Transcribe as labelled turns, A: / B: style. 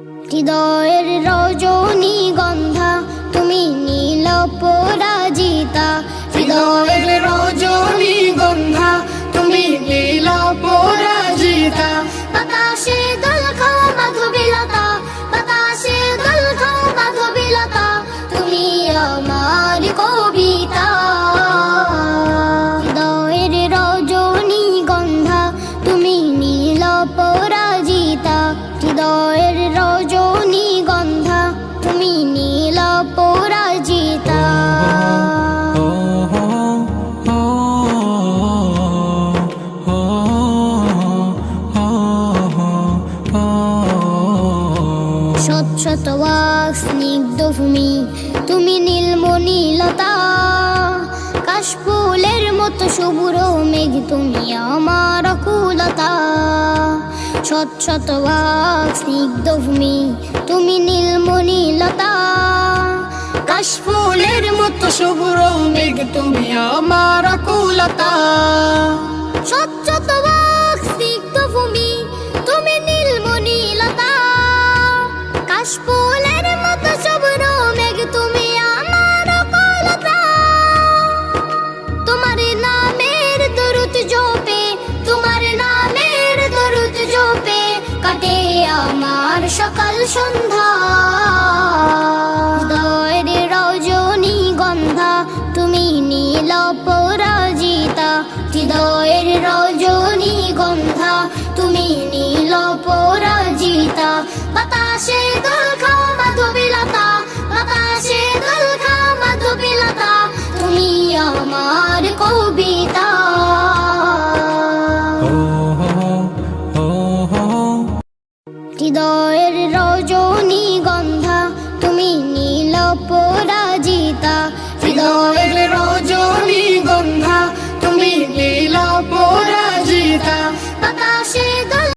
A: হৃদয়ের রজনীগন্ধা তুমি নীল পরাজিতা, হৃদয়ের রজনীগন্ধা তুমি নীল পরাজিতা। বাতাসে দোল খাও মাধবীলতা, বাতাসে দোল খাও মাধবীলতা, তুমি আমার কবিতা। হৃদয়ের রজনীগন্ধা তুমি নীল পরাজিতা, হৃদয়ের রজনীগন্ধা তুমি নীল পরাজিতা। শত শত ওয়াক স্নিগ্ধ ভূমি তুমি নীলমণিলতা, কাশফুলের মতো শুভ্র মেঘ তুমি আমার অকুলতা। শত শত ওয়াক স্নিগ্ধ ভূমি তুমি নীলমণিলতা, কাশফুলের মতো শুভ্র মেঘ তুমি আমার অকুলতা। শত শত ওয়াক স্নিগ্ধ ভূমি তুমি নীলমণিলতা, কাশফুলের মতো শুভ্র মেঘ তুমি আমার অকুলতা। তোমার নামের দরুদ জপে, তোমার নামের দরুদ জপে কাটে আমার সকাল সন্ধ্যা। হৃদয়ের রজনীগন্ধা তুমি নীল পরাজিতা, হৃদয়ের রজনীগন্ধা তুমি নীল পরাজিতা। বাতাসে দোল খাও মাধবীলতা, বাতাসে দোল খাও মাধবীলতা, তুমি আমার কবিতা। হৃদয়ের রজনীগন্ধা তুমি নীল